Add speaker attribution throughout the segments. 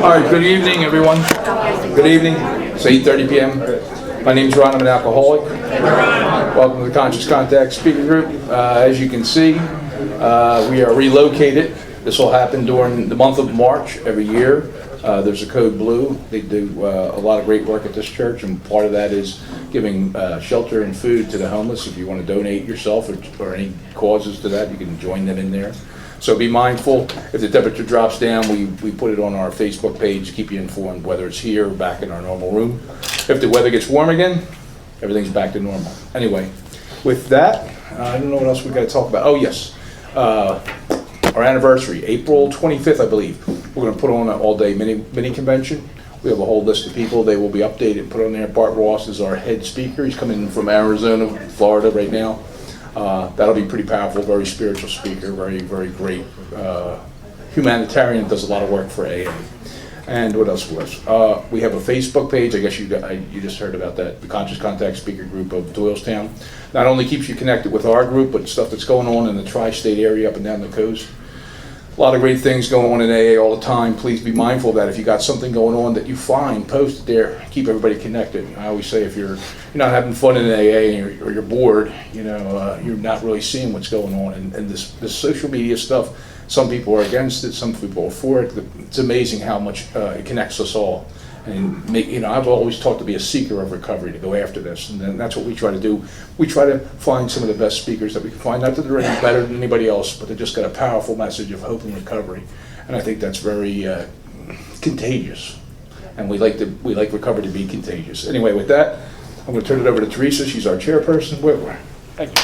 Speaker 1: All right, good evening, everyone. Good evening. It's 8:30 p.m. My name's Ron. I'm an alcoholic. Welcome to the Conscious Contact Speaker Group. As you can see, we are relocated. This will happen during the month of March every year. There's a Code Blue. They do a lot of great work at this church, and part of that is giving shelter and food to the homeless. If you want to donate yourself or any causes to that, you can join them in there. So be mindful. If the temperature drops down, we put it on our Facebook page to keep you informed, whether it's here or back in our normal room. If the weather gets warm again, everything's back to normal. Anyway, with that, I don't know what else we've got to talk about. Oh, yes. Our anniversary, April 25th, I believe. We're going to put on an all-day mini convention. We have a whole list of people. They will be updated and put on there. Bart Ross is our head speaker. He's coming from Arizona, Florida right now. That'll be pretty powerful, very spiritual speaker, very, very great humanitarian, does a lot of work for AA. And what else was? We have a Facebook page. I guess you just heard about that, the Conscious Contact Speaker Group of Doylestown. Not only keeps you connected with our group, but stuff that's going on in the tri-state area up and down the coast. A lot of great things going on in AA all the time. Please be mindful of that. If you got something going on that you find, post it there. Keep everybody connected. I always say if you're not having fun in AA or you're bored, you're not really seeing what's going on. And this social media stuff, some people are against it, some people are for it. It's amazing how much it connects us all. And I've always taught to be a seeker of recovery, to go after this, and then that's what we try to do. We try to find some of the best speakers that we can find. Not that they're any better than anybody else, but they just got a powerful message of hope and recovery, and I think that's very contagious. And we like recovery to be contagious. Anyway, with that, I'm going to turn it over to Teresa. She's our chairperson. Thank you.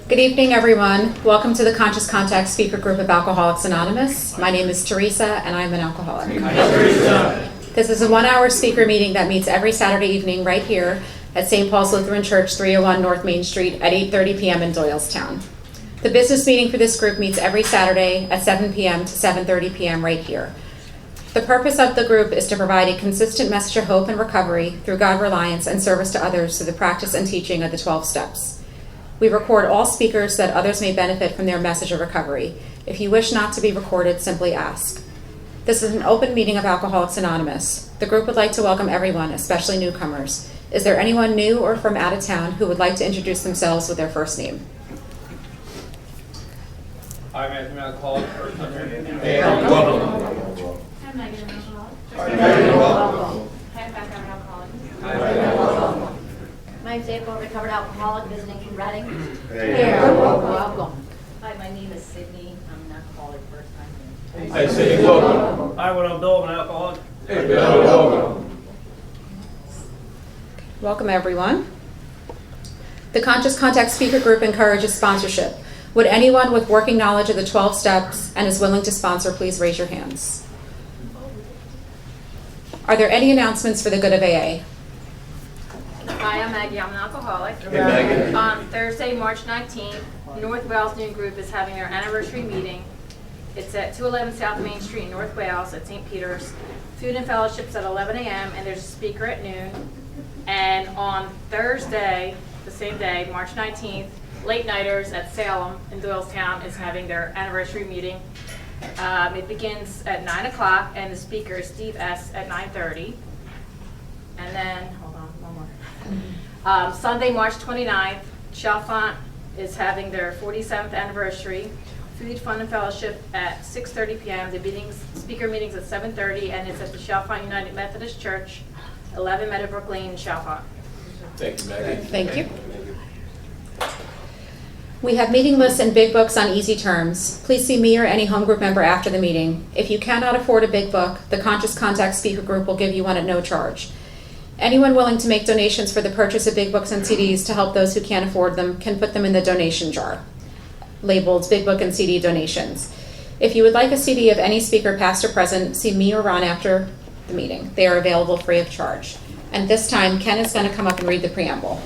Speaker 2: Good evening, everyone. Welcome to the Conscious Contact Speaker Group of Alcoholics Anonymous. My name is Teresa, and I'm an alcoholic.
Speaker 1: Hi, Teresa.
Speaker 2: This is a 1-hour speaker meeting that meets every Saturday evening right here at St. Paul's Lutheran Church, 301 North Main Street at 8:30 p.m. in Doylestown. The business meeting for this group meets every Saturday at 7 p.m. to 7:30 p.m. right here. The purpose of the group is to provide a consistent message of hope and recovery through God reliance and service to others through the practice and teaching of the 12 steps. We record all speakers that others may benefit from their message of recovery. If you wish not to be recorded, simply ask. This is an open meeting of Alcoholics Anonymous. The group would like to welcome everyone, especially newcomers. Is there anyone new or from out of town who would like to introduce themselves with their first name?
Speaker 3: I'm an alcoholic.
Speaker 4: I'm Megan, an alcoholic. Hi, background alcoholic.
Speaker 5: My April, recovered alcoholic, visiting from Reading.
Speaker 4: Welcome.
Speaker 5: Hi, my name is Sydney. I'm an alcoholic, first time here.
Speaker 1: Hi, Sydney. Welcome.
Speaker 3: Hi, what I'm Bill, I'm an alcoholic.
Speaker 1: Hey, Bill. Welcome.
Speaker 2: Welcome, everyone. The Conscious Contact Speaker Group encourages sponsorship. Would anyone with working knowledge of the 12 steps and is willing to sponsor, please raise your hands. Are there any announcements for the good of AA?
Speaker 4: Hi, I'm Maggie. I'm an alcoholic.
Speaker 1: Hey, Megan.
Speaker 4: On Thursday, March 19th, North Wales New Group is having their anniversary meeting. It's at 211 South Main Street in North Wales at St. Peter's. Food and fellowships at 11 a.m. and there's a speaker at noon. And on Thursday, the same day, March 19th, Late Nighters at Salem in Doylestown is having their anniversary meeting. It begins at 9 o'clock and the speaker is Steve S. at 9:30. And then, hold on, one more. Sunday, March 29th, Chalfont is having their 47th anniversary. Food, fun, and fellowship at 6:30 p.m. The speaker meetings at 7:30, and it's at the Chalfont United Methodist Church, 11 Meadowbrook Lane, Chalfont.
Speaker 1: Thank you, Maggie.
Speaker 2: Thank you. We have meeting lists and big books on easy terms. Please see me or any home group member after the meeting. If you cannot afford a big book, the Conscious Contact Speaker Group will give you one at no charge. Anyone willing to make donations for the purchase of big books and CDs to help those who can't afford them can put them in the donation jar, labeled Big Book and CD Donations. If you would like a CD of any speaker, past or present, see me or Ron after the meeting. They are available free of charge. And this time, Ken is going to come up and read the preamble.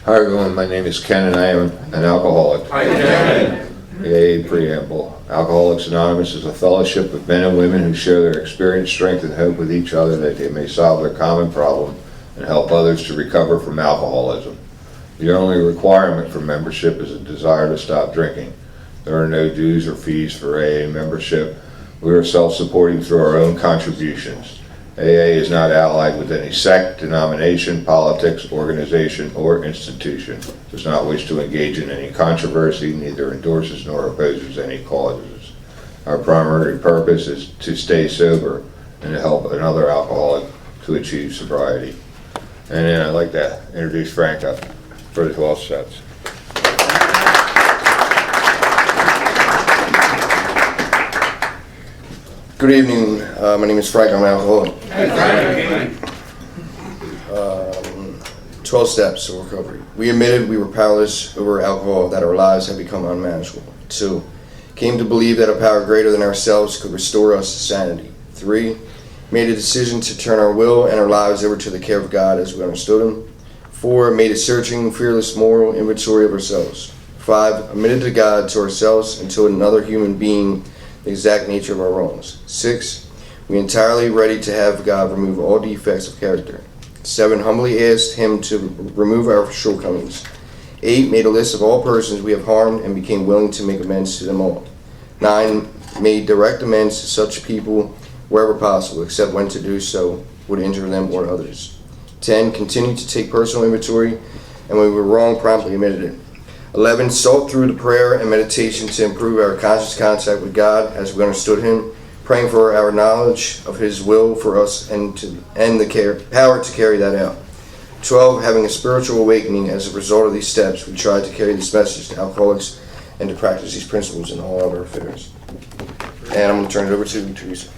Speaker 6: Hi everyone, my name is Ken and I am an alcoholic.
Speaker 1: Hi, Ken.
Speaker 6: A preamble. Alcoholics Anonymous is a fellowship of men and women who share their experience, strength, and hope with each other that they may solve their common problem and help others to recover from alcoholism. The only requirement for membership is a desire to stop drinking. There are no dues or fees for AA membership. We are self-supporting through our own contributions. AA is not allied with any sect, denomination, politics, organization, or institution. Does not wish to engage in any controversy, neither endorses nor opposes any causes. Our primary purpose is to stay sober and to help another alcoholic to achieve sobriety. And then I'd like to introduce Frank up for the 12 steps.
Speaker 7: Good evening. My name is Frank. I'm an alcoholic. 12 steps of recovery. We admitted we were powerless over alcohol, that our lives had become unmanageable. 2. Came to believe that a power greater than ourselves could restore us to sanity. 3. Made a decision to turn our will and our lives over to the care of God as we understood Him. 4. Made a searching, fearless moral inventory of ourselves. 5. Admitted to God, to ourselves, and to another human being the exact nature of our wrongs. 6. We entirely ready to have God remove all defects of character. 7. Humbly asked Him to remove our shortcomings. 8. Made a list of all persons we have harmed and became willing to make amends to them all. 9. Made direct amends to such people wherever possible, except when to do so would injure them or others. 10. Continued to take personal inventory, and when we were wrong, promptly admitted it. 11. Sought through the prayer and meditation to improve our conscious contact with God as we understood Him, praying for our knowledge of His will for us and the power to carry that out. 12. Having a spiritual awakening as a result of these steps, we tried to carry this message to alcoholics and to practice these principles in all other affairs. And I'm going to turn it over to Teresa.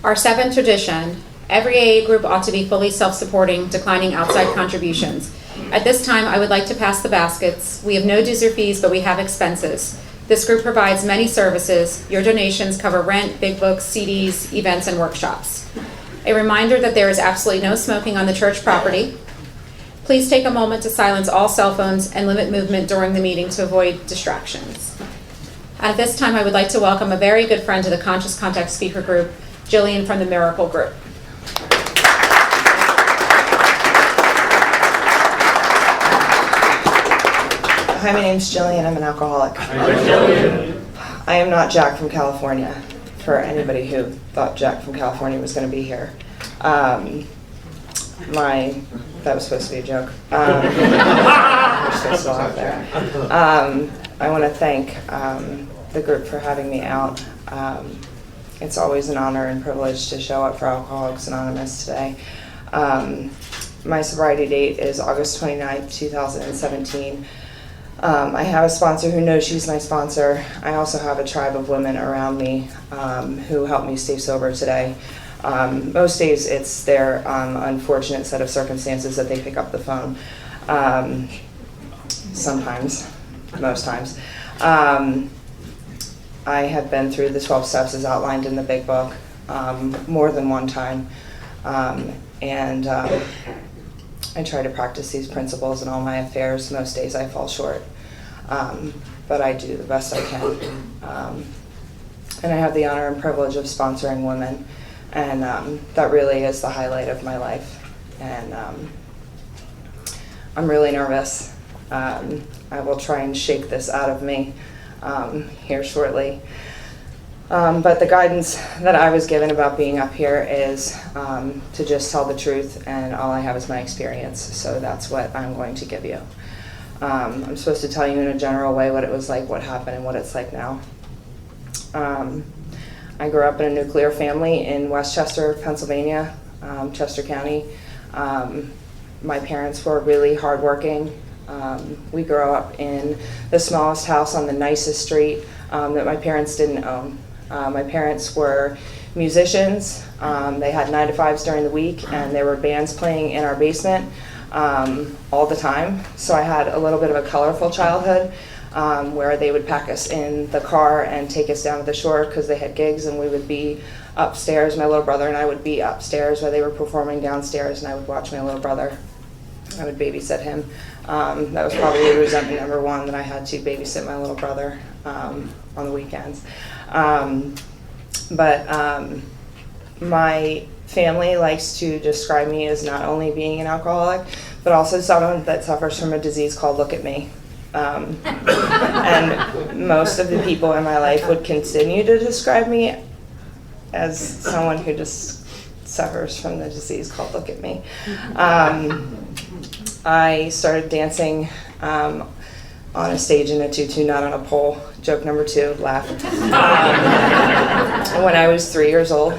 Speaker 2: Our seventh tradition: every AA group ought to be fully self-supporting, declining outside contributions. At this time, I would like to pass the baskets. We have no dues or fees, but we have expenses. This group provides many services. Your donations cover rent, big books, CDs, events, and workshops. A reminder that there is absolutely no smoking on the church property. Please take a moment to silence all cell phones and limit movement during the meeting to avoid distractions. At this time, I would like to welcome a very good friend to the Conscious Contact Speaker Group, Gillian from the Miracle Group.
Speaker 8: Hi, my name's Gillian. I'm an alcoholic. I am not Jack from California, for anybody who thought Jack from California was going to be here. That was supposed to be a joke. We're supposed to laugh there. I want to thank the group for having me out. It's always an honor and privilege to show up for Alcoholics Anonymous today. My sobriety date is August 29th, 2017. I have a sponsor who knows she's my sponsor. I also have a tribe of women around me who help me stay sober today. Most days it's their unfortunate set of circumstances that they pick up the phone. Sometimes, most times. I have been through the 12 steps as outlined in the big book more than one time. And I try to practice these principles in all my affairs. Most days I fall short, but I do the best I can. And I have the honor and privilege of sponsoring women, and that really is the highlight of my life. And I'm really nervous. I will try and shake this out of me here shortly. But the guidance that I was given about being up here is to just tell the truth, and all I have is my experience, so that's what I'm going to give you. I'm supposed to tell you in a general way what it was like, what happened, and what it's like now. I grew up in a nuclear family in Westchester, Pennsylvania, Chester County. My parents were really hardworking. We grew up in the smallest house on the nicest street that my parents didn't own. My parents were musicians. They had 9 to 5s during the week, and there were bands playing in our basement all the time. So I had a little bit of a colorful childhood where they would pack us in the car and take us down to the shore because they had gigs, and we would be upstairs. My little brother and I would be upstairs while they were performing downstairs, and I would watch my little brother. I would babysit him. That was probably resentment number one, that I had to babysit my little brother on the weekends. My family likes to describe me as not only being an alcoholic, but also someone that suffers from a disease called look at me. And most of the people in my life would continue to describe me as someone who just suffers from the disease called look at me. I started dancing on a stage in a tutu, not on a pole. Joke number 2, laugh. When I was 3 years old.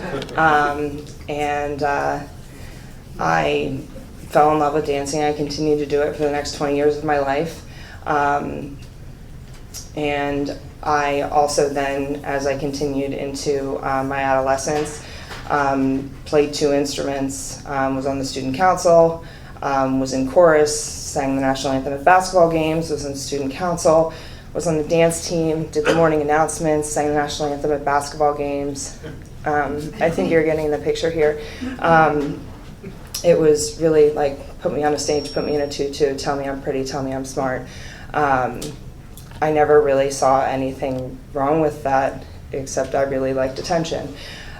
Speaker 8: And I fell in love with dancing. I continued to do it for the next 20 years of my life. And I also then, as I continued into my adolescence, played 2 instruments, was on the student council, was in chorus, sang the national anthem at basketball games, was in student council, was on the dance team, did the morning announcements, sang the national anthem at basketball games. I think you're getting the picture here. It was really like, put me on a stage, put me in a tutu, tell me I'm pretty, tell me I'm smart. I never really saw anything wrong with that, except I really liked attention.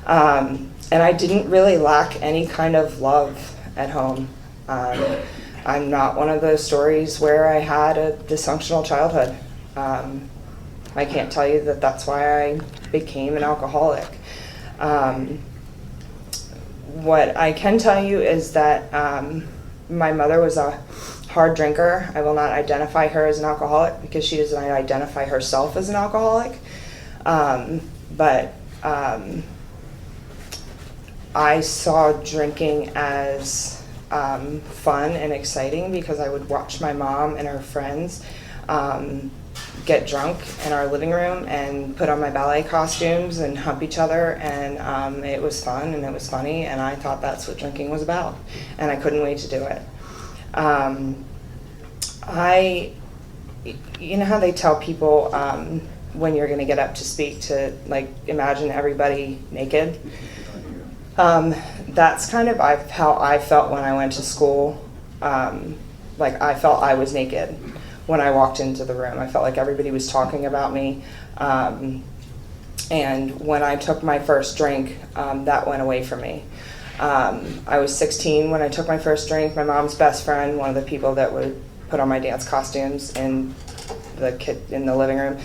Speaker 8: And I didn't really lack any kind of love at home. I'm not one of those stories where I had a dysfunctional childhood. I can't tell you that that's why I became an alcoholic. What I can tell you is that my mother was a hard drinker. I will not identify her as an alcoholic because she does not identify herself as an alcoholic. But I saw drinking as fun and exciting because I would watch my mom and her friends get drunk in our living room and put on my ballet costumes and hump each other, and it was fun and it was funny, and I thought that's what drinking was about, and I couldn't wait to do it. You know how they tell people when you're going to get up to speak to, like, imagine everybody naked? That's kind of how I felt when I went to school. Like, I felt I was naked when I walked into the room. I felt like everybody was talking about me. And when I took my first drink, that went away from me. I was 16 when I took my first drink. My mom's best friend, one of the people that would put on my dance costumes in the living room,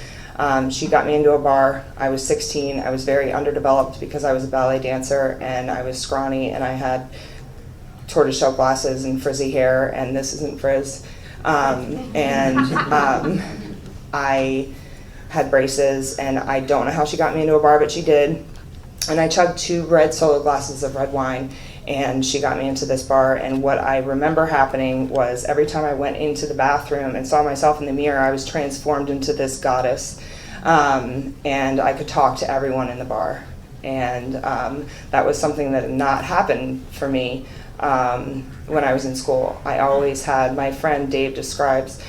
Speaker 8: she got me into a bar. I was 16. I was very underdeveloped because I was a ballet dancer, and I was scrawny, and I had tortoiseshell glasses and frizzy hair, and this isn't frizz. I had braces, and I don't know how she got me into a bar, but she did. And I chugged 2 red solo glasses of red wine, and she got me into this bar. And what I remember happening was every time I went into the bathroom and saw myself in the mirror, I was transformed into this goddess. And I could talk to everyone in the bar. And that was something that had not happened for me when I was in school. I always had, my friend Dave describes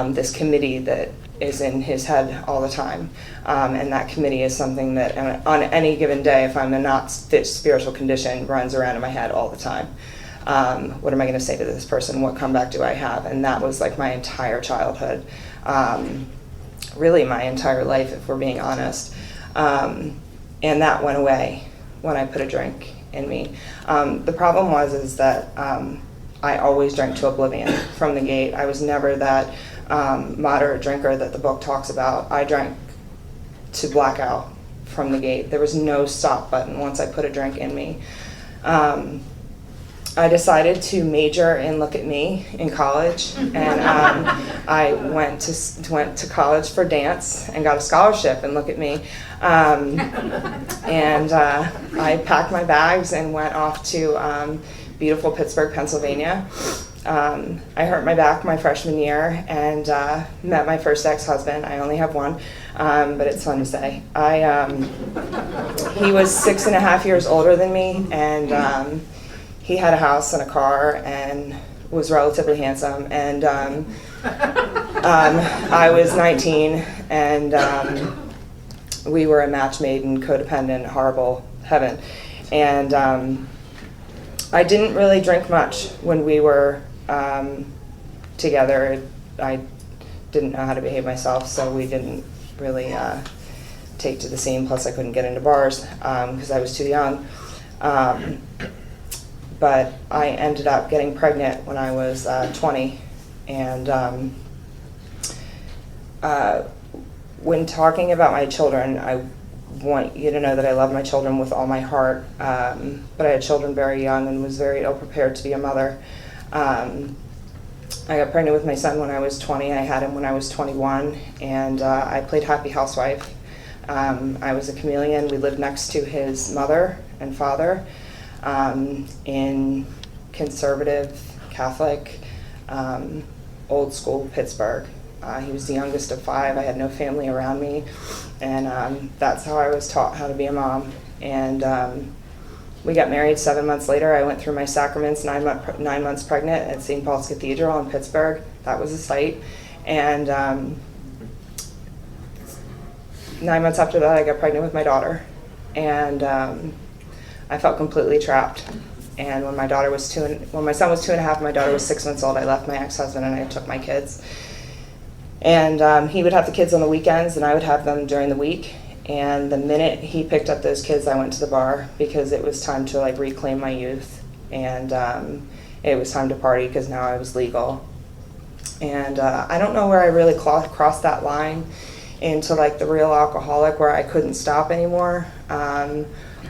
Speaker 8: this committee that is in his head all the time. And that committee is something that on any given day, if I'm in not fit spiritual condition, runs around in my head all the time. What am I going to say to this person? What comeback do I have? And that was like my entire childhood. Really my entire life, if we're being honest. And that went away when I put a drink in me. The problem is that I always drank to oblivion from the gate. I was never that moderate drinker that the book talks about. I drank to blackout from the gate. There was no stop button once I put a drink in me. I decided to major in Look at Me in college, and I went to college for dance and got a scholarship in Look at Me. And I packed my bags and went off to beautiful Pittsburgh, Pennsylvania. I hurt my back my freshman year and met my first ex-husband. I only have one, but it's fun to say. He was 6.5 years older than me, and he had a house and a car and was relatively handsome. And I was 19, and we were a match made in codependent, horrible heaven. And I didn't really drink much when we were together, I didn't know how to behave myself, so we didn't really take to the scene. Plus, I couldn't get into bars because I was too young. But I ended up getting pregnant when I was 20, and when talking about my children, I want you to know that I love my children with all my heart, but I had children very young and was very ill-prepared to be a mother. I got pregnant with my son when I was 20. I had him when I was 21, and I played happy housewife. I was a chameleon. We lived next to his mother and father in conservative, Catholic, old school Pittsburgh. He was the youngest of 5. I had no family around me, and that's how I was taught how to be a mom. And we got married 7 months later. I went through my sacraments 9 months pregnant at St. Paul's Cathedral in Pittsburgh. That was a sight. And 9 months after that, I got pregnant with my daughter. And I felt completely trapped. And when my son was 2.5, my daughter was 6 months old, I left my ex-husband and I took my kids. And he would have the kids on the weekends and I would have them during the week. And the minute he picked up those kids, I went to the bar because it was time to like reclaim my youth. And it was time to party because now I was legal. And I don't know where I really crossed that line into like the real alcoholic where I couldn't stop anymore.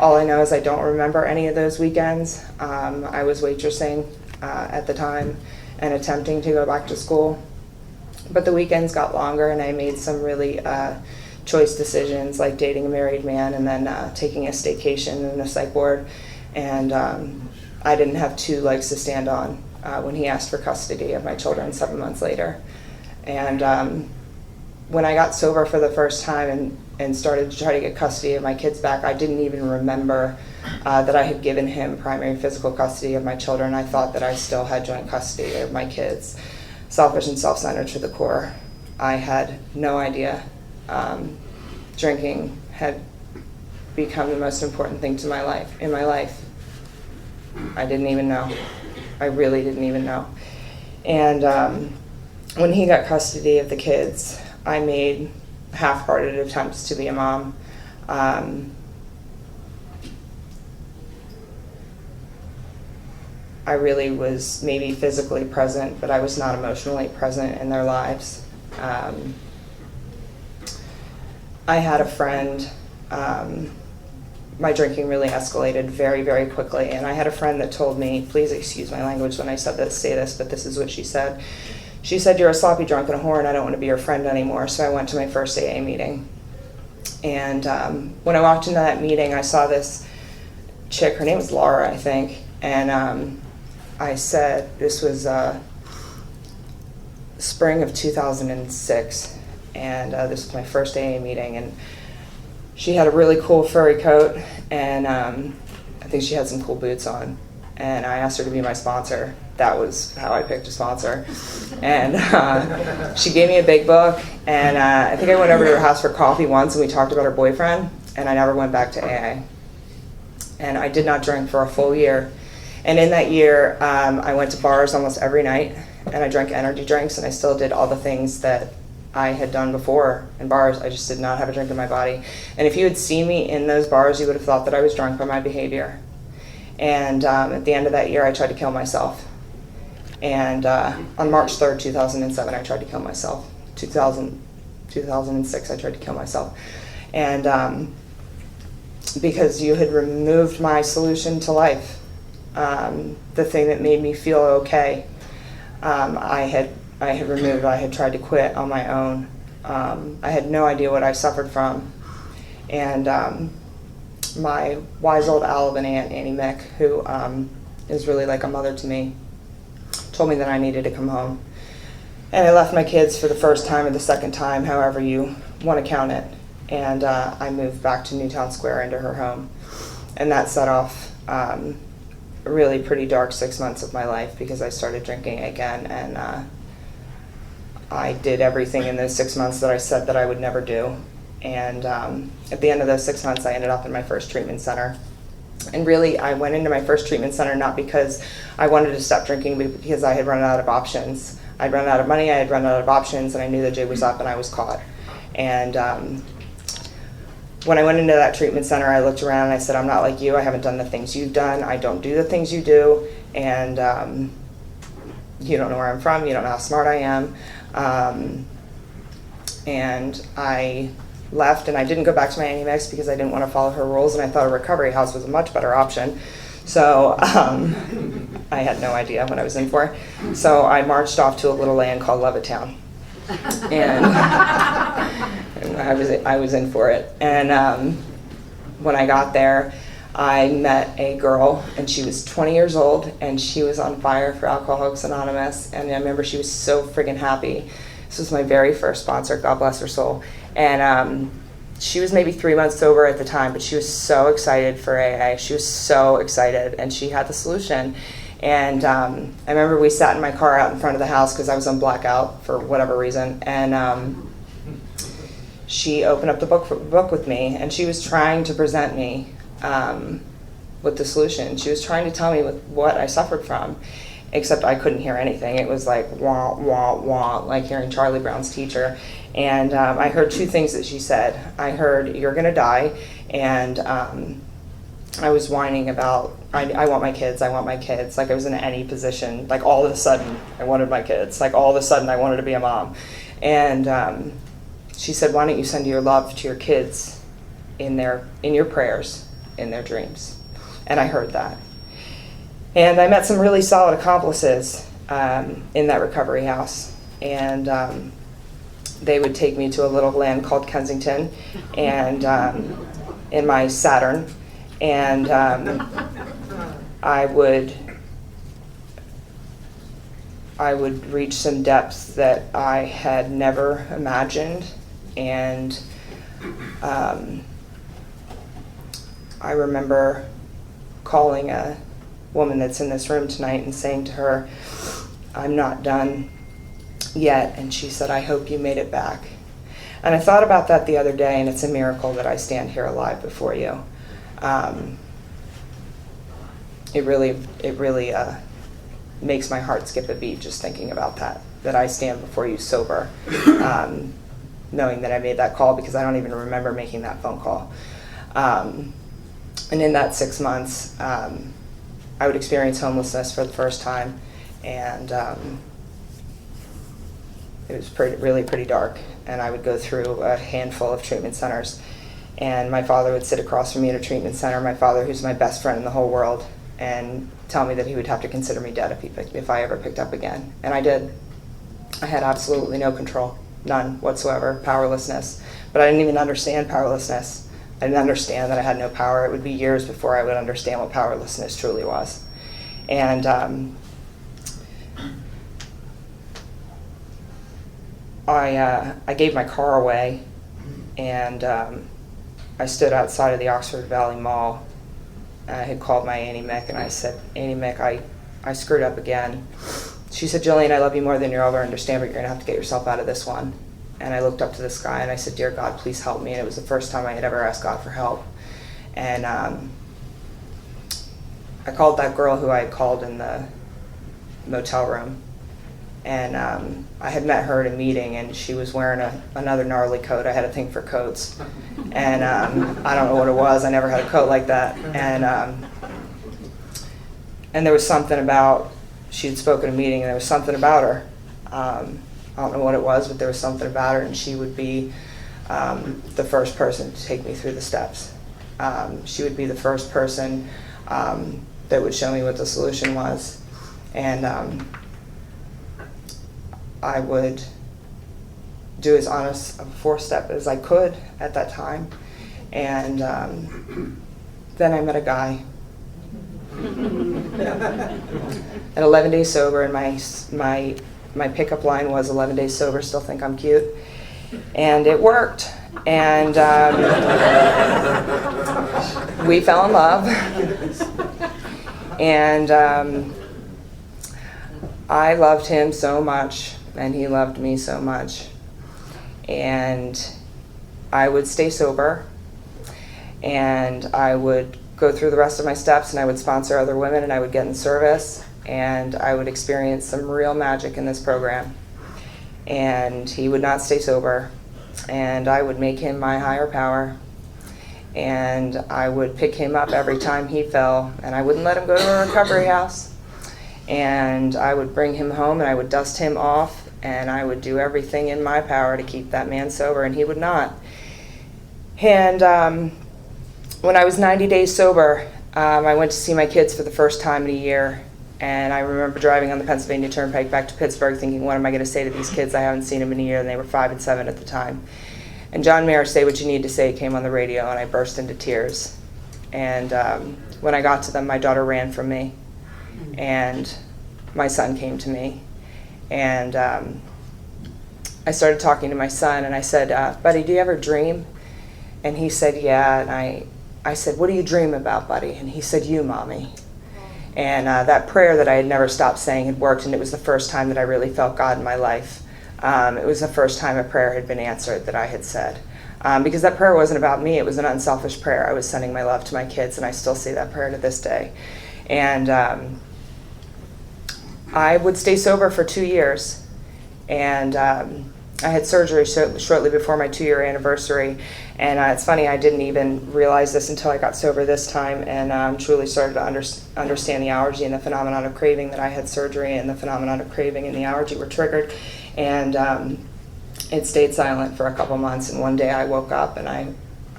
Speaker 8: All I know is I don't remember any of those weekends. I was waitressing at the time and attempting to go back to school. But the weekends got longer and I made some really choice decisions like dating a married man and then taking a staycation in a psych ward. And I didn't have 2 legs to stand on when he asked for custody of my children 7 months later. And when I got sober for the first time and started to try to get custody of my kids back, I didn't even remember that I had given him primary physical custody of my children. I thought that I still had joint custody of my kids. Selfish and self-centered to the core. I had no idea. Drinking had become the most important thing in my life. I didn't even know. I really didn't even know. And when he got custody of the kids, I made half-hearted attempts to be a mom. I really was maybe physically present, but I was not emotionally present in their lives. I had a friend, my drinking really escalated very, very quickly, and I had a friend that told me, please excuse my language when I say this, but this is what she said. She said, "You're a sloppy drunk and a whore, and I don't want to be your friend anymore." So I went to my first AA meeting. And when I walked into that meeting, I saw this chick, her name was Laura, I think, and I said, this was spring of 2006, and this was my first AA meeting, and she had a really cool furry coat, and I think she had some cool boots on, and I asked her to be my sponsor. That was how I picked a sponsor. And she gave me a big book, and I think I went over to her house for coffee once, and we talked about her boyfriend, and I never went back to AA. And I did not drink for a full year. And in that year, I went to bars almost every night, and I drank energy drinks, and I still did all the things that I had done before in bars. I just did not have a drink in my body. And if you had seen me in those bars, you would have thought that I was drunk by my behavior. And at the end of that year, I tried to kill myself. And on March 3rd, 2007, I tried to kill myself. 2006, I tried to kill myself. And because you had removed my solution to life, the thing that made me feel okay, I had removed. I had tried to quit on my own. I had no idea what I suffered from. And my wise old Alabama aunt, Annie Mick, who is really like a mother to me, told me that I needed to come home. And I left my kids for the first time or the second time, however you want to count it. And I moved back to Newtown Square into her home. And that set off a really pretty dark 6 months of my life because I started drinking again. And I did everything in those 6 months that I said that I would never do. And at the end of those 6 months, I ended up in my first treatment center. And really, I went into my first treatment center not because I wanted to stop drinking, but because I had run out of options. I'd run out of money, I had run out of options, and I knew the jig was up and I was caught. And when I went into that treatment center, I looked around and I said, I'm not like you, I haven't done the things you've done, I don't do the things you do, and you don't know where I'm from, you don't know how smart I am. And I left, and I didn't go back to my Annie Mix because I didn't want to follow her rules, and I thought a recovery house was a much better option. So I had no idea what I was in for. So I marched off to a little land called Levittown, and I was in for it. And when I got there, I met a girl, and she was 20 years old, and she was on fire for Alcoholics Anonymous. And I remember she was so friggin' happy. This was my very first sponsor, God bless her soul. And she was maybe 3 months sober at the time, but she was so excited for AA. She was so excited, and she had the solution. And I remember we sat in my car out in front of the house because I was on blackout for whatever reason. And she opened up the book with me, and she was trying to present me with the solution. She was trying to tell me what I suffered from, except I couldn't hear anything. It was like wah, wah, wah, like hearing Charlie Brown's Teacher. And I heard two things that she said. I heard, you're gonna die, and I was whining about, I want my kids, I want my kids. Like I was in any position, like all of a sudden I wanted my kids. Like all of a sudden I wanted to be a mom. And she said, why don't you send your love to your kids in your prayers, in their dreams. And I heard that. And I met some really solid accomplices in that recovery house. And they would take me to a little land called Kensington, and in my Saturn. And I would reach some depths that I had never imagined. And I remember calling a woman that's in this room tonight and saying to her, I'm not done yet. And she said, I hope you made it back. And I thought about that the other day, and it's a miracle that I stand here alive before you. It really makes my heart skip a beat just thinking about that I stand before you sober, knowing that I made that call, because I don't even remember making that phone call. And in that 6 months, I would experience homelessness for the first time, and it was really pretty dark. And I would go through a handful of treatment centers, and my father would sit across from me at a treatment center, my father, who's my best friend in the whole world, and tell me that he would have to consider me dead if I ever picked up again. And I did. I had absolutely no control, none whatsoever, powerlessness. But I didn't even understand powerlessness. I didn't understand that I had no power. It would be years before I would understand what powerlessness truly was. And I gave my car away, and I stood outside of the Oxford Valley Mall. And I had called my Annie Mick, and I said, Annie Mick, I screwed up again. She said, Gillian, I love you more than you'll ever understand, but you're going to have to get yourself out of this one. And I looked up to the sky, and I said, dear God, please help me. And it was the first time I had ever asked God for help. And I called that girl who I had called in the motel room. And I had met her at a meeting, and she was wearing another gnarly coat. I had a thing for coats. And I don't know what it was. I never had a coat like that. And there was something about, she had spoken at a meeting, and there was something about her. I don't know what it was, but there was something about her, and she would be the first person to take me through the steps. She would be the first person that would show me what the solution was. And I would do as honest a four-step as I could at that time. And then I met a guy. At 11 days sober, and my pickup line was 11 days sober, still think I'm cute. And it worked. And we fell in love. And I loved him so much, and he loved me so much. And I would stay sober, and I would go through the rest of my steps, and I would sponsor other women, and I would get in service, and I would experience some real magic in this program. And he would not stay sober, and I would make him my higher power, and I would pick him up every time he fell, and I wouldn't let him go to a recovery house. And I would bring him home, and I would dust him off, and I would do everything in my power to keep that man sober, and he would not. And when I was 90 days sober, I went to see my kids for the first time in a year. And I remember driving on the Pennsylvania Turnpike back to Pittsburgh thinking, what am I going to say to these kids? I haven't seen them in a year, and they were 5 and 7 at the time. And John Mayer, Say What You Need to Say, came on the radio, and I burst into tears. And when I got to them, my daughter ran from me, and my son came to me. And I started talking to my son, and I said, buddy, do you ever dream? And he said, yeah. And I said, what do you dream about, buddy? And he said, you, Mommy. And that prayer that I had never stopped saying had worked, and it was the first time that I really felt God in my life. It was the first time a prayer had been answered that I had said. Because that prayer wasn't about me, it was an unselfish prayer. I was sending my love to my kids, and I still say that prayer to this day. And I would stay sober for 2 years. And I had surgery shortly before my 2-year anniversary. And it's funny, I didn't even realize this until I got sober this time, and truly started to understand the allergy and the phenomenon of craving, that I had surgery and the phenomenon of craving and the allergy were triggered. And it stayed silent for a couple months, and one day I woke up and I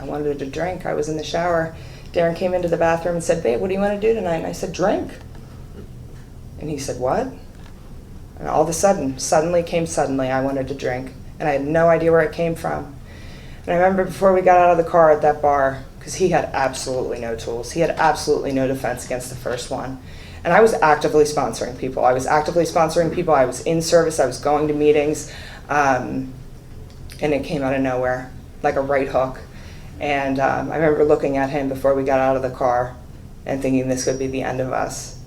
Speaker 8: wanted to drink. I was in the shower. Darren came into the bathroom and said, babe, what do you want to do tonight? And I said, drink. And he said, what? And all of a sudden, suddenly, I wanted to drink. And I had no idea where it came from. And I remember before we got out of the car at that bar, because he had absolutely no tools. He had absolutely no defense against the first one. And I was actively sponsoring people. I was in service. I was going to meetings. And it came out of nowhere, like a right hook. And I remember looking at him before we got out of the car and thinking this could be the end of us.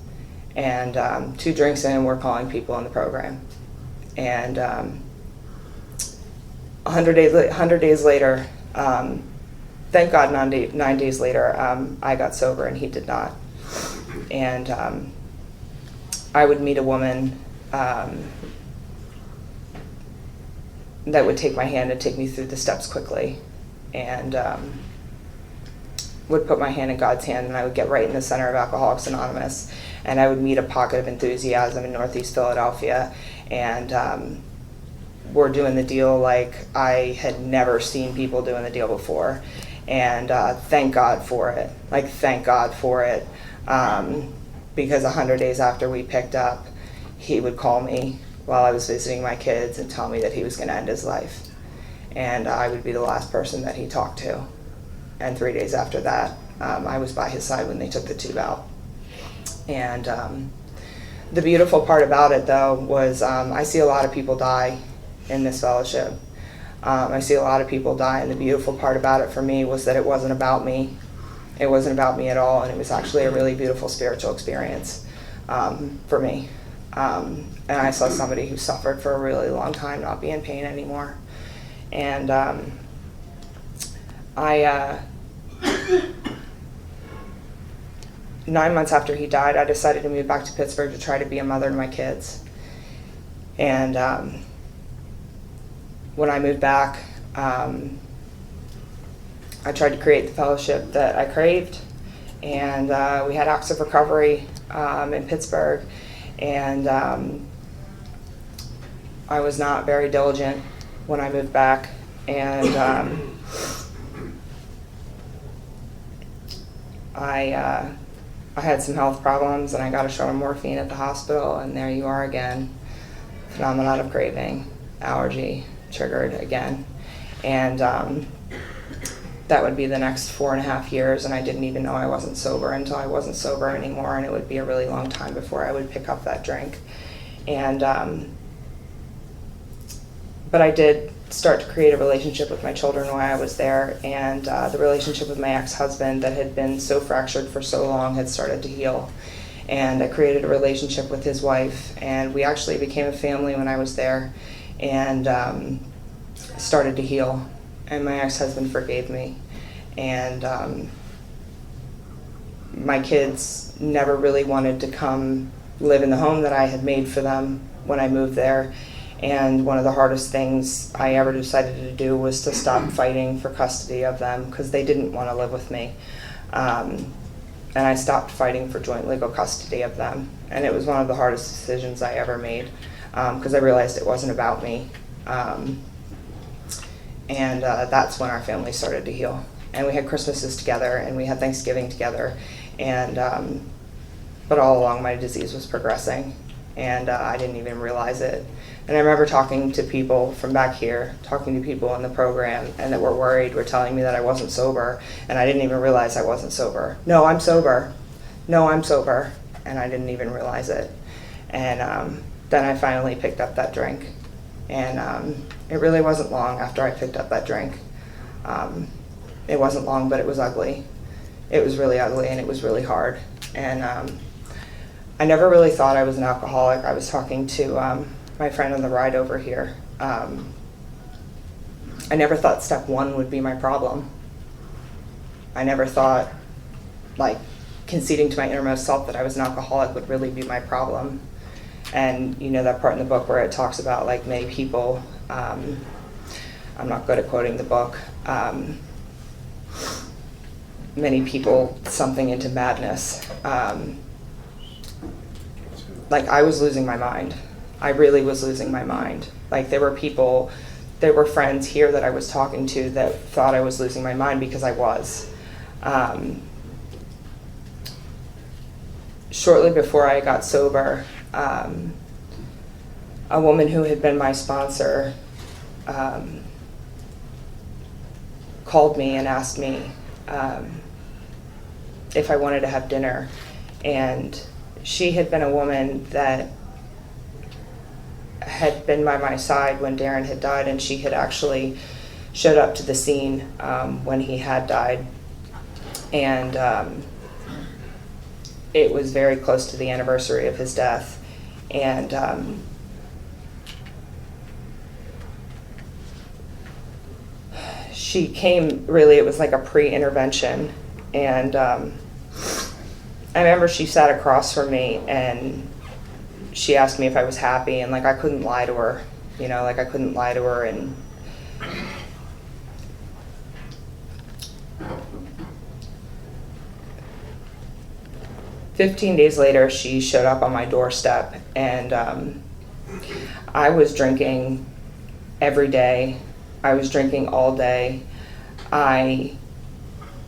Speaker 8: And 2 drinks in, we're calling people in the program. And 100 days later, thank God 9 days later, I got sober and he did not. And I would meet a woman that would take my hand and take me through the steps quickly, and would put my hand in God's hand, and I would get right in the center of Alcoholics Anonymous, and I would meet a pocket of enthusiasm in Northeast Philadelphia, and we're doing the deal like I had never seen people doing the deal before. And thank God for it. Because 100 days after we picked up, he would call me while I was visiting my kids and tell me that he was going to end his life. And I would be the last person that he talked to. And 3 days after that, I was by his side when they took the tube out. And the beautiful part about it, though, was I see a lot of people die in this fellowship. I see a lot of people die, and the beautiful part about it for me was that it wasn't about me. It wasn't about me at all, and it was actually a really beautiful spiritual experience for me. And I saw somebody who suffered for a really long time not be in pain anymore. And 9 months after he died, I decided to move back to Pittsburgh to try to be a mother to my kids. And when I moved back, I tried to create the fellowship that I craved, and we had Acts of Recovery in Pittsburgh, and I was not very diligent when I moved back, and I had some health problems, and I got a shot of morphine at the hospital, and there you are again, phenomenon of craving, allergy, triggered again. And that would be the next 4.5 years, and I didn't even know I wasn't sober until I wasn't sober anymore, and it would be a really long time before I would pick up that drink. And but I did start to create a relationship with my children while I was there, and the relationship with my ex-husband that had been so fractured for so long had started to heal. And I created a relationship with his wife, and we actually became a family when I was there, and started to heal. And my ex-husband forgave me, and my kids never really wanted to come live in the home that I had made for them when I moved there. And one of the hardest things I ever decided to do was to stop fighting for custody of them because they didn't want to live with me. And I stopped fighting for joint legal custody of them. And it was one of the hardest decisions I ever made because I realized it wasn't about me. And that's when our family started to heal. And we had Christmases together and we had Thanksgiving together. And but all along my disease was progressing and I didn't even realize it. And I remember talking to people from back here, talking to people in the program, and that were worried, were telling me that I wasn't sober, and I didn't even realize I wasn't sober. No, I'm sober. No, I'm sober. And I didn't even realize it. And then I finally picked up that drink. And it really wasn't long after I picked up that drink. It wasn't long, but it was ugly. It was really ugly, and it was really hard. And I never really thought I was an alcoholic. I was talking to my friend on the ride over here. I never thought step one would be my problem. I never thought, like, conceding to my innermost self that I was an alcoholic would really be my problem. And you know that part in the book where it talks about, like, many people, I'm not good at quoting the book, many people something into madness. Like, I was losing my mind. I really was losing my mind. Like, there were people, there were friends here that I was talking to that thought I was losing my mind because I was. Shortly before I got sober, a woman who had been my sponsor called me and asked me if I wanted to have dinner. And she had been a woman that had been by my side when Darren had died, and she had actually showed up to the scene when he had died. And it was very close to the anniversary of his death. And she came, really, it was like a pre-intervention. And I remember she sat across from me and she asked me if I was happy, and like I couldn't lie to her, you know, like I couldn't lie to her. And "15 days later, she showed up on my doorstep, and I was drinking every day. I was drinking all day. I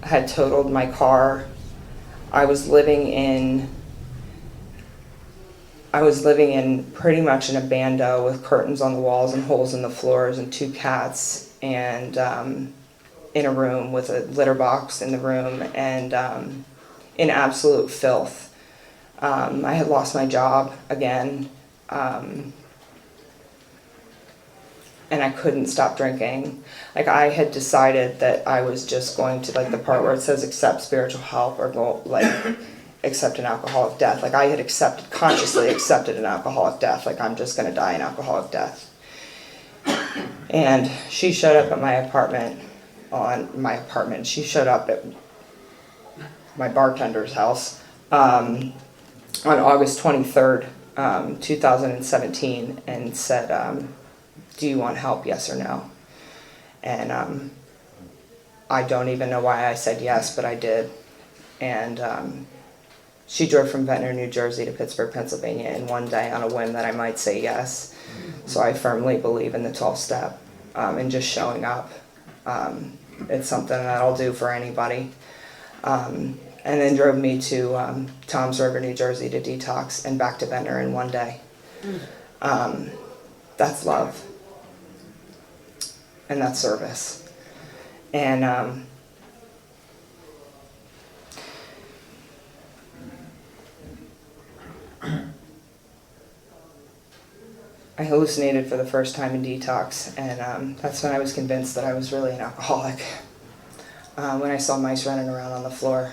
Speaker 8: had totaled my car. I was living in pretty much in a bando with curtains on the walls and holes in the floors and 2 cats, and in a room with a litter box in the room, and in absolute filth. I had lost my job again, and I couldn't stop drinking. Like, I had decided that I was just going to, like, the part where it says accept spiritual help or go, like, accept an alcoholic death. Like, I had consciously accepted an alcoholic death. Like, I'm just going to die an alcoholic death. And she showed up at my apartment, she showed up at my bartender's house on August 23rd, 2017, and said, do you want help, yes or no? And I don't even know why I said yes, but I did. And she drove from Ventnor, New Jersey to Pittsburgh, Pennsylvania in one day on a whim that I might say yes. So I firmly believe in the 12-step and just showing up. It's something that I'll do for anybody. And then drove me to Toms River, New Jersey to detox, and back to Ventnor in one day. That's love. And that's service. And I hallucinated for the first time in detox, and that's when I was convinced that I was really an alcoholic. When I saw mice running around on the floor.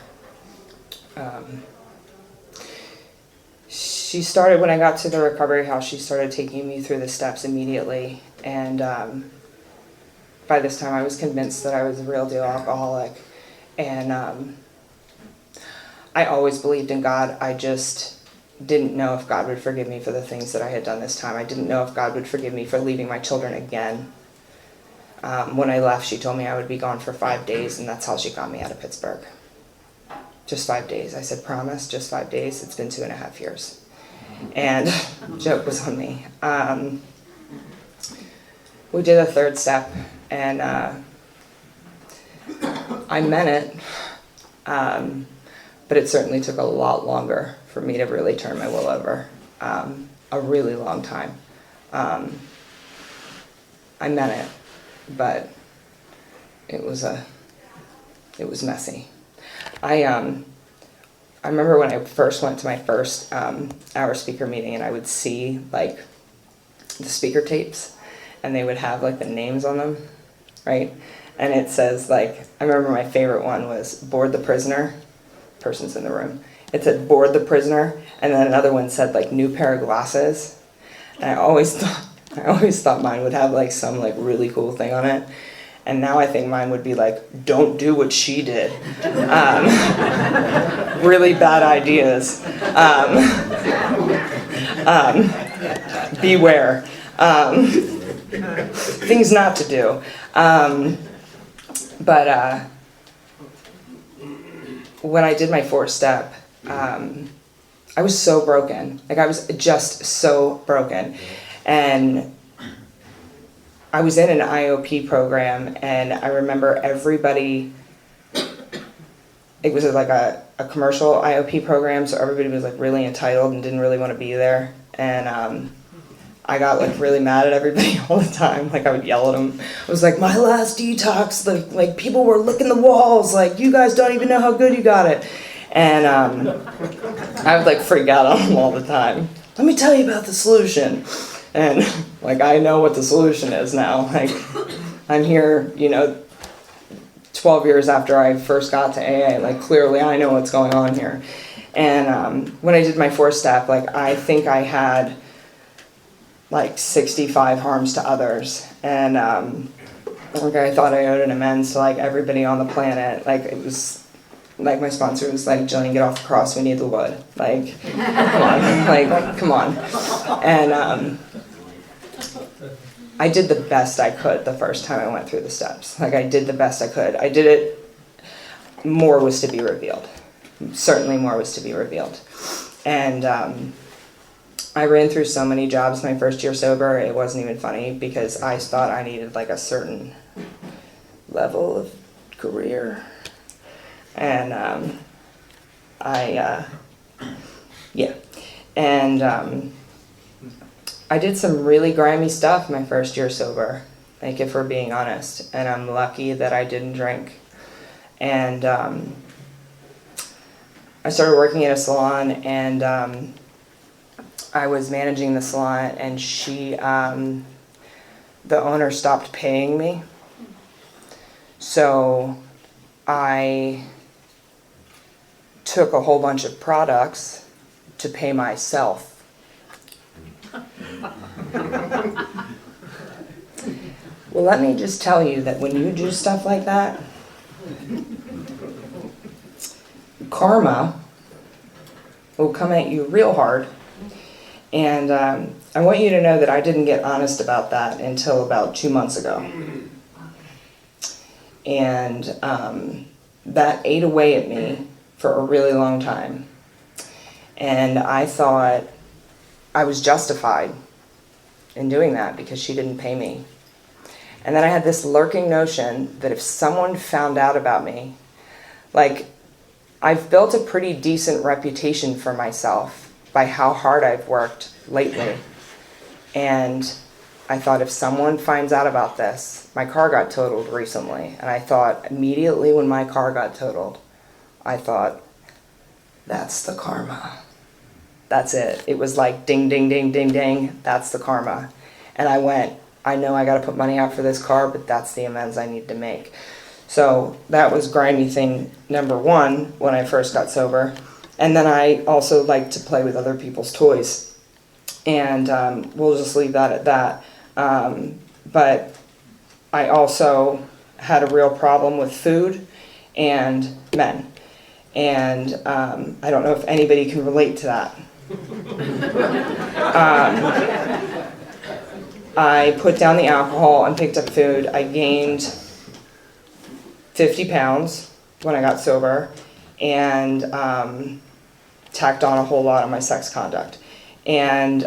Speaker 8: She started, when I got to the recovery house, she started taking me through the steps immediately, and by this time I was convinced that I was a real deal alcoholic. And I always believed in God. I just didn't know if God would forgive me for the things that I had done this time. I didn't know if God would forgive me for leaving my children again. When I left, she told me I would be gone for 5 days, and that's how she got me out of Pittsburgh. Just 5 days. I said, promise, just 5 days. It's been 2.5 years. And joke was on me. We did a third step, and I meant it, but it certainly took a lot longer for me to really turn my will over. A really long time. I meant it, but it was messy. I remember when I first went to my first hour speaker meeting, and I would see like the speaker tapes, and they would have like the names on them, right? And it says like, I remember my favorite one was board the prisoner, person's in the room. It said board the prisoner, and then another one said like new pair of glasses. And I always thought mine would have like some like really cool thing on it. And now I think mine would be like, don't do what she did. Really bad ideas. Beware. Things not to do. But when I did my fourth step, I was so broken. Like I was just so broken. And I was in an IOP program, and I remember everybody, it was like a commercial IOP program, so everybody was like really entitled and didn't really want to be there. And I got like really mad at everybody all the time. Like I would yell at them. I was like, my last detox, like people were licking the walls, like you guys don't even know how good you got it. And I would like freak out on them all the time. Let me tell you about the solution. And like I know what the solution is now. Like I'm here, 12 years after I first got to AA. Like clearly I know what's going on here. And when I did my fourth step, like I think I had like 65 harms to others. And like I thought I owed an amends to like everybody on the planet. Like it was like my sponsor was like, Gillian, get off the cross, we need the wood. Like, come on, like, come on. And I did the best I could the first time I went through the steps. Like I did the best I could. I did it, more was to be revealed. Certainly more was to be revealed. And I ran through so many jobs my first year sober, it wasn't even funny because I thought I needed like a certain level of career. And I did some really grimy stuff my first year sober, like if we're being honest, and I'm lucky that I didn't drink. And I started working at a salon, and I was managing the salon, and the owner stopped paying me. So I took a whole bunch of products to pay myself. Well, let me just tell you that when you do stuff like that, karma will come at you real hard. And I want you to know that I didn't get honest about that until about 2 months ago. And that ate away at me for a really long time. And I thought I was justified in doing that because she didn't pay me. And then I had this lurking notion that if someone found out about me, like I've built a pretty decent reputation for myself by how hard I've worked lately. And I thought if someone finds out about this, my car got totaled recently. And I thought immediately when my car got totaled, I thought, that's the karma. That's it. It was like ding, ding, ding, ding, ding. That's the karma. And I went, I know I got to put money out for this car, but that's the amends I need to make. So that was grimy thing number one when I first got sober. And then I also like to play with other people's toys. And we'll just leave that at that. But I also had a real problem with food and men. And I don't know if anybody can relate to that. I put down the alcohol and picked up food. I gained 50 pounds when I got sober, and tacked on a whole lot of my sex conduct. And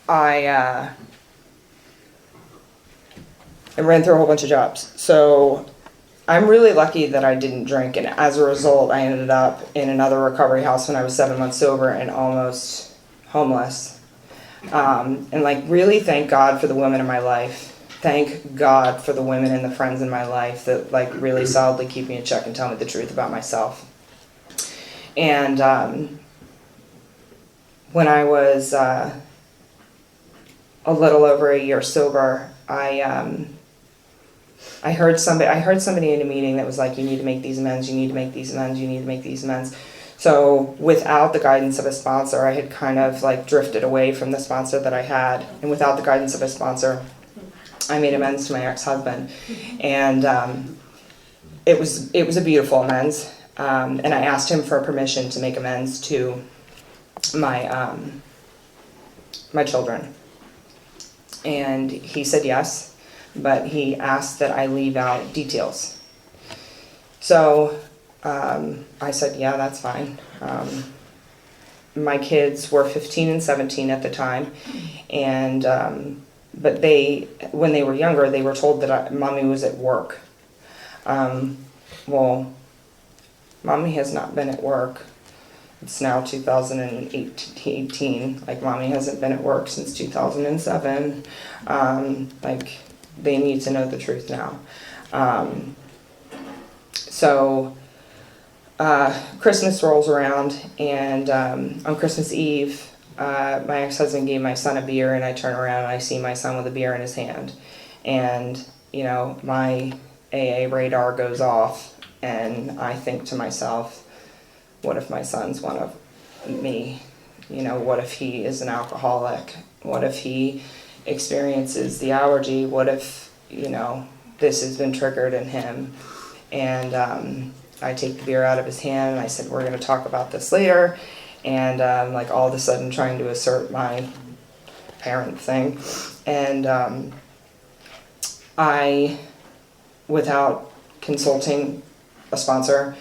Speaker 8: I ran through a whole bunch of jobs. So I'm really lucky that I didn't drink, and as a result, I ended up in another recovery house when I was 7 months sober and almost homeless. And like, really thank God for the women in my life. Thank God for the women and the friends in my life that like really solidly keep me in check and tell me the truth about myself. And when I was a little over a year sober, I heard somebody in a meeting that was like, you need to make these amends, you need to make these amends, you need to make these amends. So without the guidance of a sponsor, I had kind of like drifted away from the sponsor that I had. And without the guidance of a sponsor, I made amends to my ex-husband. And it was a beautiful amends. And I asked him for permission to make amends to my my children. And he said yes, but he asked that I leave out details. So I said, yeah, that's fine. My kids were 15 and 17 at the time, and but when they were younger, they were told that Mommy was at work. Well, Mommy has not been at work. It's now 2018. Like, Mommy hasn't been at work since 2007. Like, they need to know the truth now. So Christmas rolls around, and on Christmas Eve, my ex-husband gave my son a beer, and I turn around and I see my son with a beer in his hand. And, you know, my AA radar goes off, and I think to myself, what if my son's one of me? You know, what if he is an alcoholic? What if he experiences the allergy? What if, you know, this has been triggered in him? And I take the beer out of his hand, and I said, we're going to talk about this later. And like, all of a sudden trying to assert my parent thing. And I, without consulting a sponsor,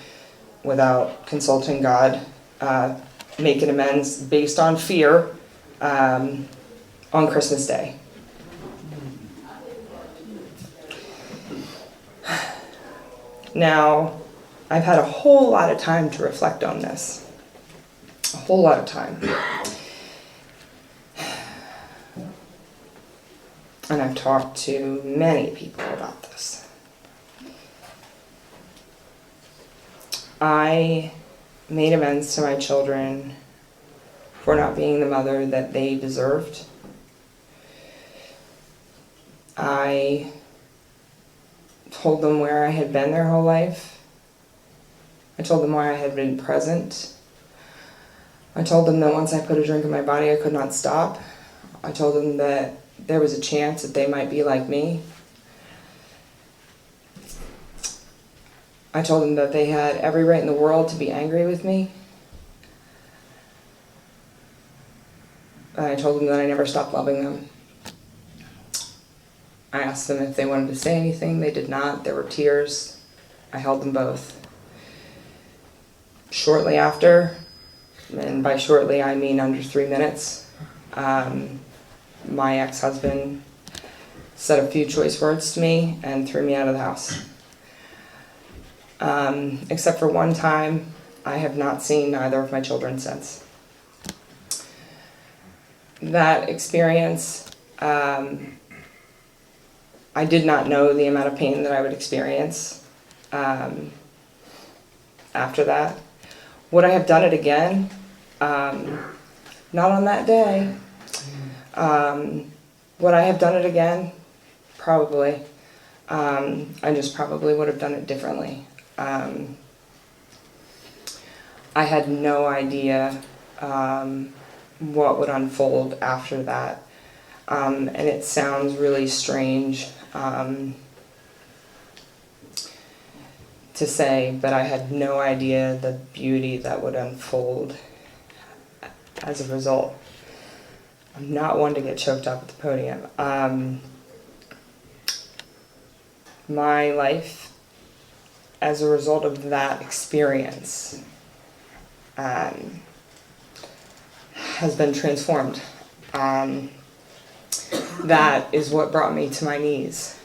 Speaker 8: without consulting God, make an amends based on fear on Christmas Day. Now, I've had a whole lot of time to reflect on this. A whole lot of time. And I've talked to many people about this. I made amends to my children for not being the mother that they deserved. I told them where I had been their whole life. I told them why I had been present. I told them that once I put a drink in my body, I could not stop. I told them that there was a chance that they might be like me. I told them that they had every right in the world to be angry with me. And I told them that I never stopped loving them. I asked them if they wanted to say anything. They did not. There were tears. I held them both. Shortly after, and by shortly I mean under 3 minutes, my ex-husband said a few choice words to me and threw me out of the house. Except for one time, I have not seen either of my children since. That experience, I did not know the amount of pain that I would experience after that. Would I have done it again? Not on that day. Would I have done it again? Probably. I just probably would have done it differently. I had no idea what would unfold after that. And it sounds really strange to say, but I had no idea the beauty that would unfold as a result. I'm not one to get choked up at the podium. My life, as a result of that experience, has been transformed. That is what brought me to my knees.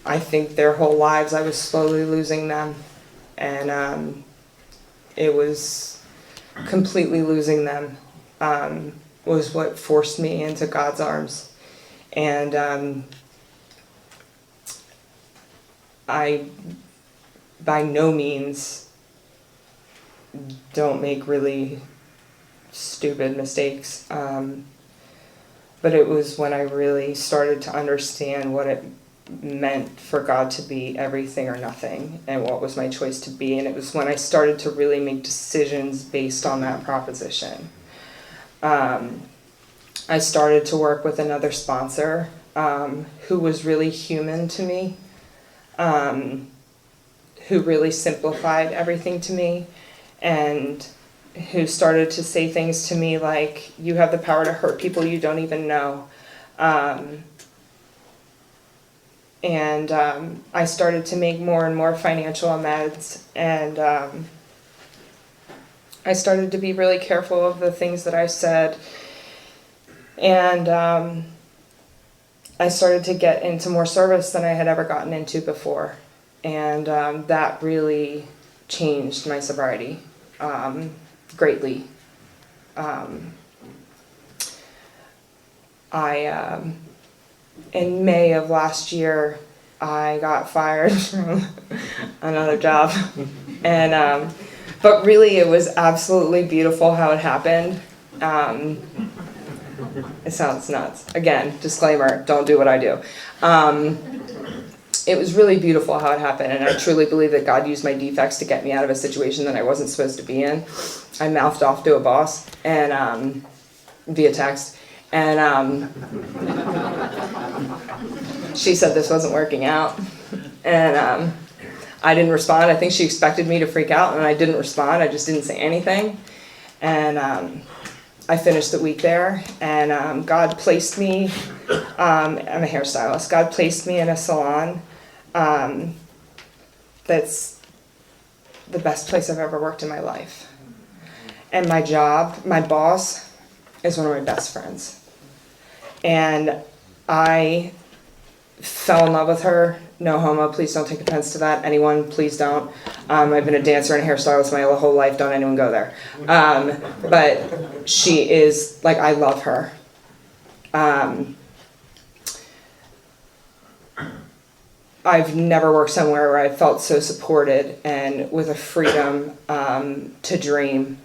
Speaker 8: I think their whole lives I was slowly losing them, and it was completely losing them was what forced me into God's arms. And I by no means don't make really stupid mistakes, but it was when I really started to understand what it meant for God to be everything or nothing, and what was my choice to be. And it was when I started to really make decisions based on that proposition. I started to work with another sponsor who was really human to me, who really simplified everything to me, and who started to say things to me like, you have the power to hurt people you don't even know. And I started to make more and more financial amends, and I started to be really careful of the things that I said, and I started to get into more service than I had ever gotten into before, and that really changed my sobriety greatly. In May of last year, I got fired from another job, and but really it was absolutely beautiful how it happened. It sounds nuts. Again, disclaimer, don't do what I do. It was really beautiful how it happened, and I truly believe that God used my defects to get me out of a situation that I wasn't supposed to be in. I mouthed off to a boss and via text, and she said this wasn't working out, and I didn't respond. I think she expected me to freak out, and I didn't respond. I just didn't say anything, and I finished the week there, and God placed me, I'm a hairstylist, God placed me in a salon that's the best place I've ever worked in my life. And my job, my boss, is one of my best friends. And I fell in love with her. No homo, please don't take offense to that. Anyone, please don't. I've been a dancer and a hairstylist my whole life. Don't anyone go there. But she is, like, I love her. I've never worked somewhere where I felt so supported and with a freedom to dream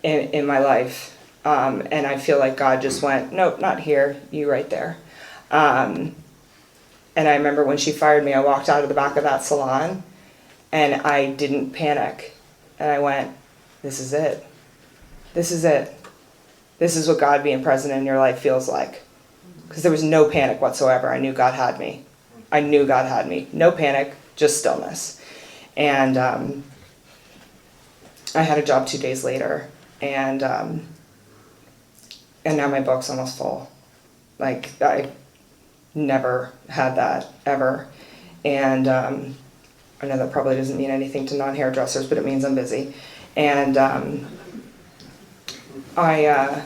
Speaker 8: in my life. And I feel like God just went, nope, not here, you right there. And I remember when she fired me, I walked out of the back of that salon and I didn't panic. And I went, this is it. This is it. This is what God being present in your life feels like. Because there was no panic whatsoever. I knew God had me. I knew God had me. No panic, just stillness. And I had a job 2 days later. And now my book's almost full. Like, I never had that ever. And I know that probably doesn't mean anything to non-hairdressers, but it means I'm busy. And I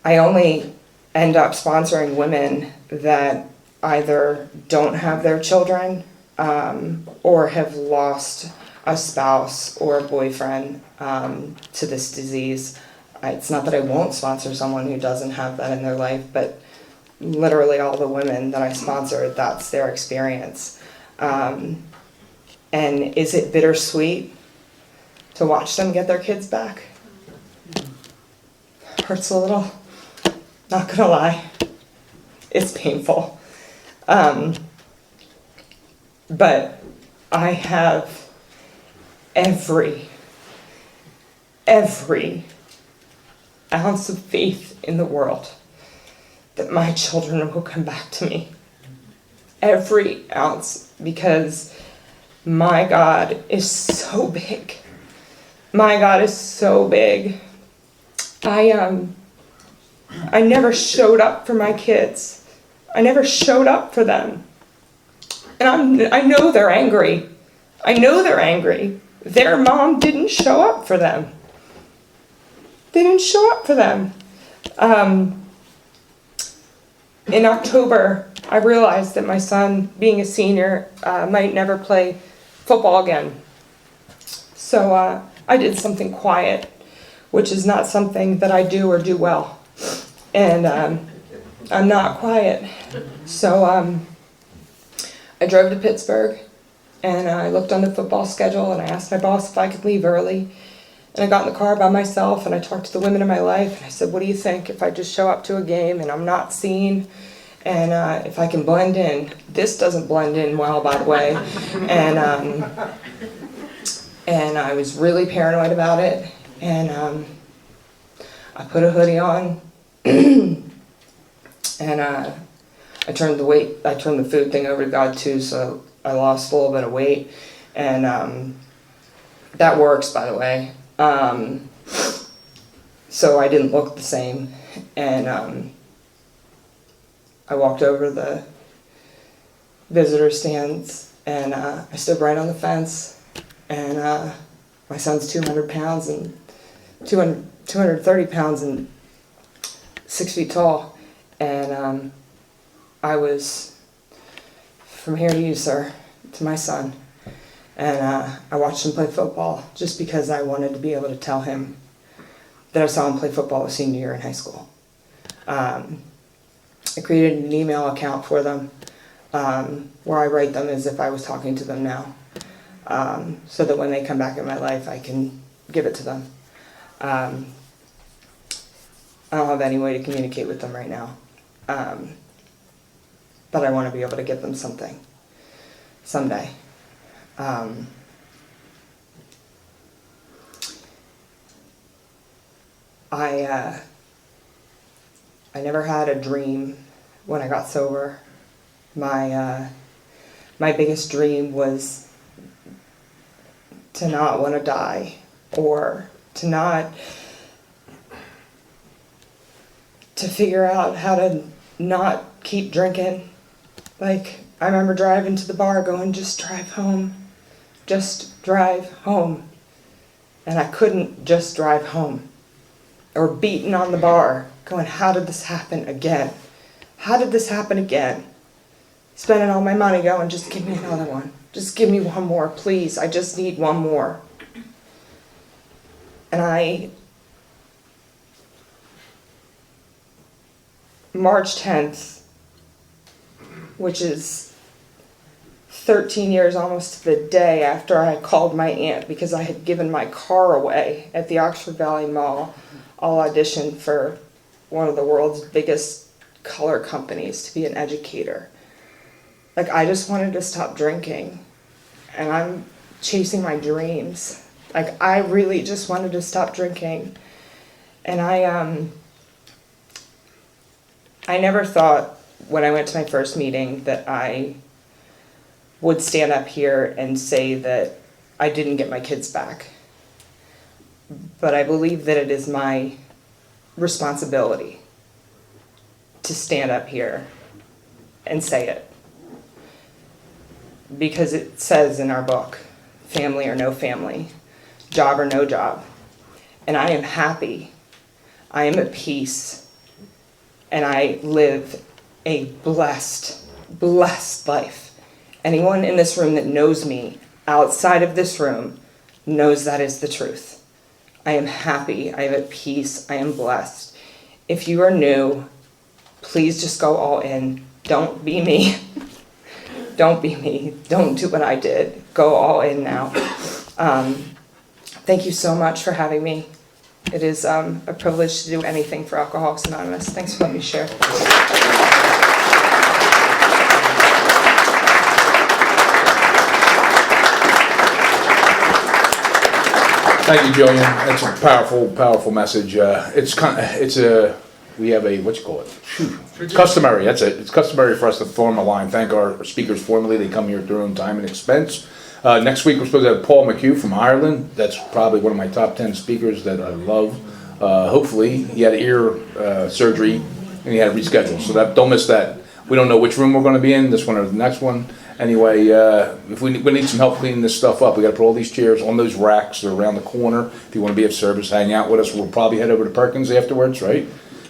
Speaker 8: only end up sponsoring women that either don't have their children or have lost a spouse or a boyfriend to this disease. It's not that I won't sponsor someone who doesn't have that in their life, but literally all the women that I sponsored, that's their experience. And is it bittersweet to watch them get their kids back? Hurts a little, not gonna lie. It's painful. But I have every ounce of faith in the world that my children will come back to me. Every ounce, because my God is so big My God is so big. I never showed up for my kids. I never showed up for them. And I know they're angry. I know they're angry. Their mom didn't show up for them. They didn't show up for them. In October, I realized that my son, being a senior, might never play football again. So I did something quiet, which is not something that I do or do well. And I'm not quiet. So I drove to Pittsburgh, and I looked on the football schedule, and I asked my boss if I could leave early. And I got in the car by myself, and I talked to the women in my life, and I said, what do you think if I just show up to a game and I'm not seen, and if I can blend in? This doesn't blend in well, by the way. And I was really paranoid about it, and I put a hoodie on, and I turned the food thing over to God too, so I lost a little bit of weight, and that works, by the way. So I didn't look the same, and I walked over to the visitor stands, and I stood right on the fence, and my son's 200 pounds and 230 pounds and 6 feet tall, and I was from here to you, sir, to my son. And I watched him play football just because I wanted to be able to tell him that I saw him play football his senior year in high school. I created an email account for them where I write them as if I was talking to them now, so that when they come back in my life, I can give it to them. I don't have any way to communicate with them right now, but I want to be able to give them something someday. I never had a dream when I got sober. My biggest dream was to not want to die, or to figure out how to not keep drinking. Like, I remember driving to the bar going, just drive home. Just drive home. And I couldn't just drive home. Or beating on the bar, going, how did this happen again? How did this happen again? Spending all my money going, just give me another one. Just give me one more, please. I just need one more. And March 10th, which is 13 years almost to the day after I called my aunt because I had given my car away at the Oxford Valley Mall. I'll audition for one of the world's biggest color companies to be an educator. Like, I just wanted to stop drinking, and I'm chasing my dreams. Like, I really just wanted to stop drinking. And I never thought when I went to my first meeting that I would stand up here and say that I didn't get my kids back. But I believe that it is my responsibility to stand up here and say it. Because it says in our book, family or no family, job or no job. And I am happy. I am at peace. And I live a blessed life. Anyone in this room that knows me outside of this room knows that is the truth. I am happy. I am at peace. I am blessed. If you are new, please just go all in. Don't be me. Don't be me. Don't do what I did. Go all in now. Thank you so much for having me. It is a privilege to do anything for Alcoholics Anonymous. Thanks for letting me share.
Speaker 1: Thank you, Gillian. That's a powerful message. We have a, what you call it? It's customary. That's it. It's customary for us to form a line. Thank our speakers formally. They come here at their own time and expense. Next week, we're supposed to have Paul McHugh from Ireland. That's probably one of my top 10 speakers that I love. Hopefully, he had ear surgery and he had to reschedule, so don't miss that. We don't know which room we're going to be in, this one or the next one. Anyway, if we need some help cleaning this stuff up, we got to put all these chairs on those racks. They're around the corner. If you want to be of service, hang out with us. We'll probably head over to Perkins afterwards, right?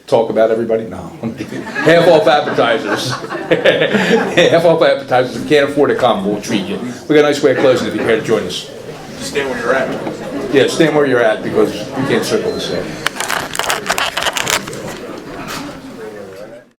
Speaker 1: Talk about everybody? No. Half off appetizers. Half off appetizers. If you can't afford to come, we'll treat you. We got a nice way of closing if you're here to join us.
Speaker 9: Stand where you're at.
Speaker 1: Yeah, stand where you're at because we can't circle this up.